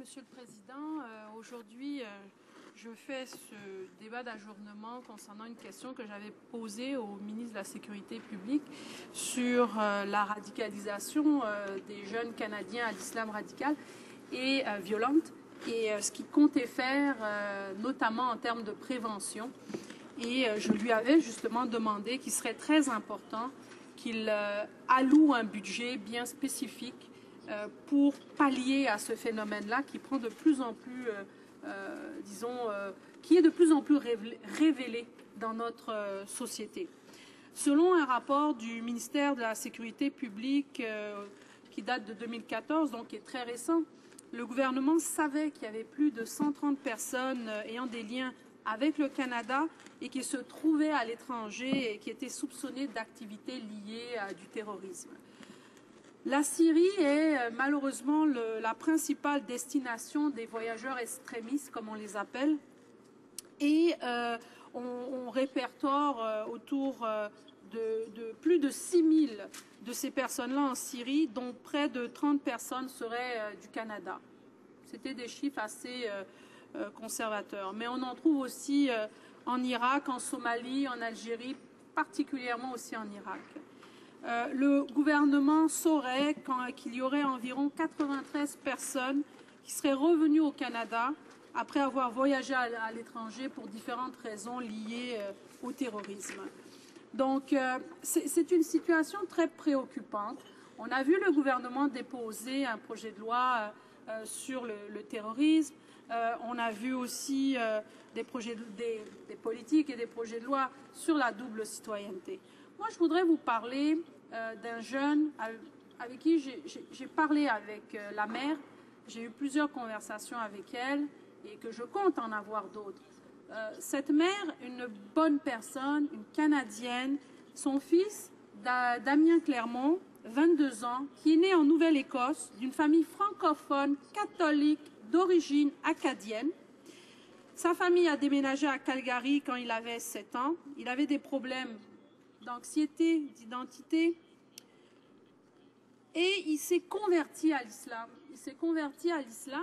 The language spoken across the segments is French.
Monsieur le Président, aujourd'hui, je fais ce débat d'ajournement concernant une question que j'avais posée au ministre de la Sécurité publique sur la radicalisation des jeunes Canadiens à l'islam radical et violente et ce qu'il comptait faire, notamment en termes de prévention. Et je lui avais justement demandé qu'il serait très important qu'il alloue un budget bien spécifique pour pallier à ce phénomène-là qui prend de plus en plus, qui est de plus en plus révélé dans notre société. Selon un rapport du ministère de la Sécurité publique qui date de 2014, donc qui est très récent, le gouvernement savait qu'il y avait plus de 130 personnes ayant des liens avec le Canada et qui se trouvaient à l'étranger et qui étaient soupçonnées d'activités liées à du terrorisme. La Syrie est malheureusement la principale destination des voyageurs extrémistes, comme on les appelle, et on répertoire autour de plus de 6 000 de ces personnes-là en Syrie, dont près de 30 personnes seraient du Canada. C'était des chiffres assez conservateurs. Mais on en trouve aussi en Irak, en Somalie, en Algérie, particulièrement aussi en Irak. Le gouvernement saurait qu'il y aurait environ 93 personnes qui seraient revenues au Canada après avoir voyagé à l'étranger pour différentes raisons liées au terrorisme. Donc, c'est une situation très préoccupante. On a vu le gouvernement déposer un projet de loi sur le terrorisme. On a vu aussi des politiques et des projets de loi sur la double citoyenneté. Moi, je voudrais vous parler d'un jeune avec qui j'ai parlé avec la mère. J'ai eu plusieurs conversations avec elle et que je compte en avoir d'autres. Cette mère, une bonne personne, une Canadienne, son fils, Damien Clermont, 22 ans, qui est né en Nouvelle-Écosse, d'une famille francophone, catholique, d'origine acadienne. Sa famille a déménagé à Calgary quand il avait 7 ans. Il avait des problèmes d'anxiété, d'identité. Et il s'est converti à l'islam. Il s'est converti à l'islam.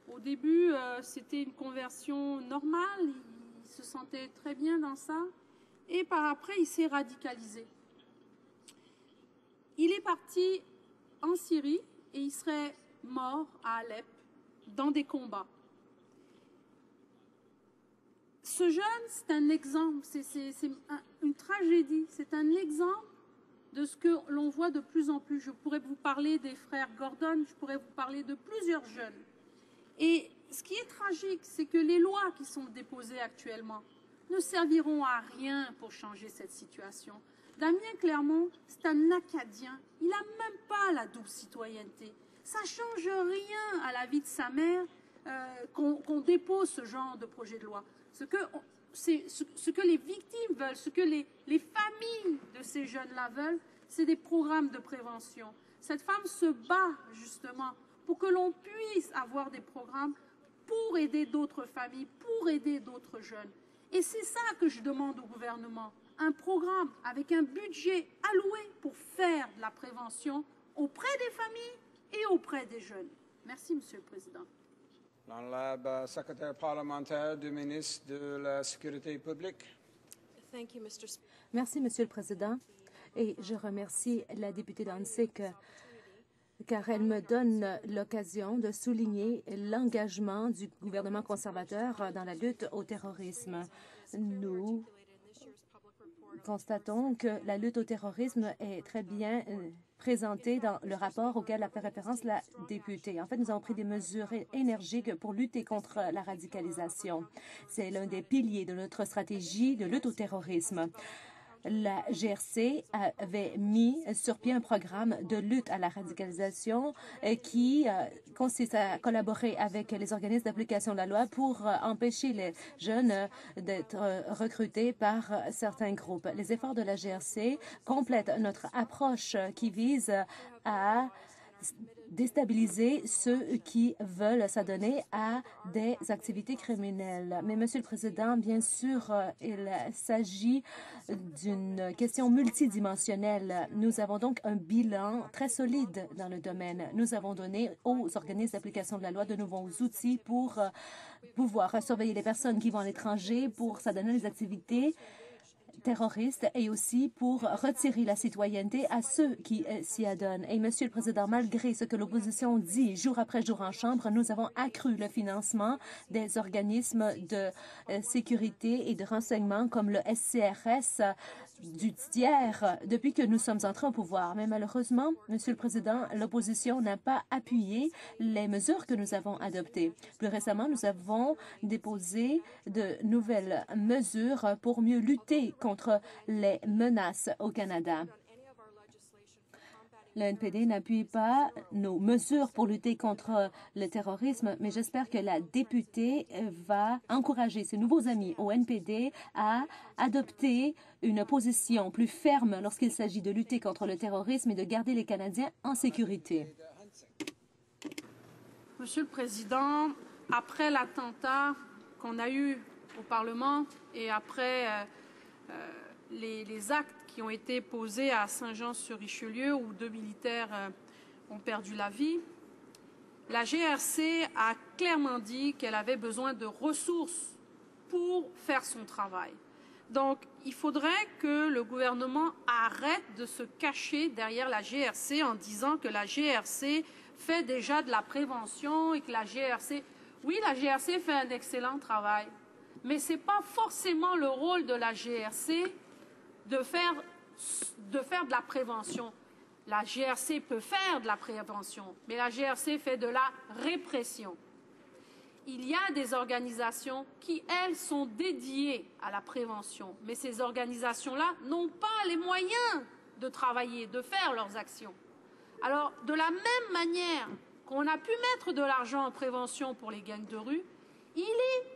Au début, c'était une conversion normale. Il se sentait très bien dans ça. Et par après, il s'est radicalisé. Il est parti en Syrie et il serait mort à Alep dans des combats. Ce jeune, c'est un exemple, c'est une tragédie, c'est un exemple de ce que l'on voit de plus en plus. Je pourrais vous parler des frères Gordon, je pourrais vous parler de plusieurs jeunes. Et ce qui est tragique, c'est que les lois qui sont déposées actuellement ne serviront à rien pour changer cette situation. Damien Clermont, c'est un Acadien, il n'a même pas la double citoyenneté. Ça ne change rien à la vie de sa mère qu'on dépose ce genre de projet de loi. Ce que les victimes veulent, ce que les familles de ces jeunes-là veulent, c'est des programmes de prévention. Cette femme se bat justement pour que l'on puisse avoir des programmes pour aider d'autres familles, pour aider d'autres jeunes. Et c'est ça que je demande au gouvernement, un programme avec un budget alloué pour faire de la prévention auprès des familles et auprès des jeunes. Merci, Monsieur le Président. L'honorable secrétaire parlementaire du ministre de la Sécurité publique. Merci, Monsieur le Président. Et je remercie la députée d'Annecy car elle me donne l'occasion de souligner l'engagement du gouvernement conservateur dans la lutte au terrorisme. Nous constatons que la lutte au terrorisme est très bien présentée dans le rapport auquel a fait référence la députée. En fait, nous avons pris des mesures énergiques pour lutter contre la radicalisation. C'est l'un des piliers de notre stratégie de lutte au terrorisme. La GRC avait mis sur pied un programme de lutte à la radicalisation qui consiste à collaborer avec les organismes d'application de la loi pour empêcher les jeunes d'être recrutés par certains groupes. Les efforts de la GRC complètent notre approche qui vise à déstabiliser ceux qui veulent s'adonner à des activités criminelles. Mais, Monsieur le Président, bien sûr, il s'agit d'une question multidimensionnelle. Nous avons donc un bilan très solide dans le domaine. Nous avons donné aux organismes d'application de la loi de nouveaux outils pour pouvoir surveiller les personnes qui vont à l'étranger, pour s'adonner à des activités terroristes et aussi pour retirer la citoyenneté à ceux qui s'y adonnent. Et, Monsieur le Président, malgré ce que l'opposition dit jour après jour en Chambre, nous avons accru le financement des organismes de sécurité et de renseignement comme le SCRS du tiers depuis que nous sommes entrés au pouvoir. Mais malheureusement, Monsieur le Président, l'opposition n'a pas appuyé les mesures que nous avons adoptées. Plus récemment, nous avons déposé de nouvelles mesures pour mieux lutter contre les menaces au Canada. Le NPD n'appuie pas nos mesures pour lutter contre le terrorisme, mais j'espère que la députée va encourager ses nouveaux amis au NPD à adopter une position plus ferme lorsqu'il s'agit de lutter contre le terrorisme et de garder les Canadiens en sécurité. Monsieur le Président, après l'attentat qu'on a eu au Parlement et après les actes qui ont été posés à Saint-Jean-sur-Richelieu où 2 militaires ont perdu la vie, la GRC a clairement dit qu'elle avait besoin de ressources pour faire son travail. Donc, il faudrait que le gouvernement arrête de se cacher derrière la GRC en disant que la GRC fait déjà de la prévention et que la GRC... Oui, la GRC fait un excellent travail, mais ce n'est pas forcément le rôle de la GRC de faire de la prévention. La GRC peut faire de la prévention, mais la GRC fait de la répression. Il y a des organisations qui, elles, sont dédiées à la prévention, mais ces organisations-là n'ont pas les moyens de travailler, de faire leurs actions. Alors, de la même manière qu'on a pu mettre de l'argent en prévention pour les gangs de rue, il est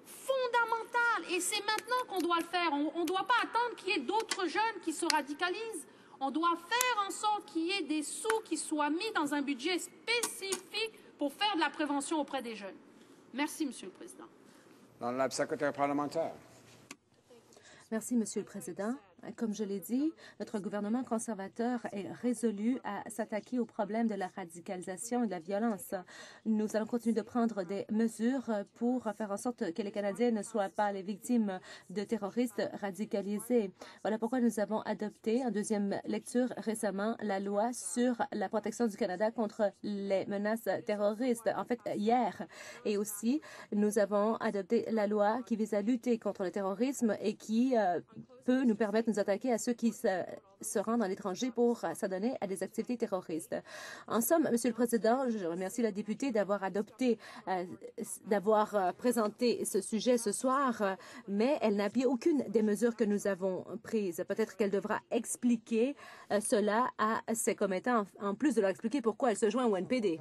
fondamental, et c'est maintenant qu'on doit le faire. On ne doit pas attendre qu'il y ait d'autres jeunes qui se radicalisent. On doit faire en sorte qu'il y ait des sous qui soient mis dans un budget spécifique pour faire de la prévention auprès des jeunes. Merci, Monsieur le Président. L'honorable secrétaire parlementaire. Merci, Monsieur le Président. Comme je l'ai dit, notre gouvernement conservateur est résolu à s'attaquer au problème de la radicalisation et de la violence. Nous allons continuer de prendre des mesures pour faire en sorte que les Canadiens ne soient pas les victimes de terroristes radicalisés. Voilà pourquoi nous avons adopté en deuxième lecture récemment la loi sur la protection du Canada contre les menaces terroristes, en fait hier. Et aussi, nous avons adopté la loi qui vise à lutter contre le terrorisme et qui peut nous permettre de nous attaquer à ceux qui se rendent à l'étranger pour s'adonner à des activités terroristes. En somme, Monsieur le Président, je remercie la députée d'avoir présenté ce sujet ce soir, mais elle n'a appuyé aucune des mesures que nous avons prises. Peut-être qu'elle devra expliquer cela à ses commettants, en plus de leur expliquer pourquoi elle se joint au NPD.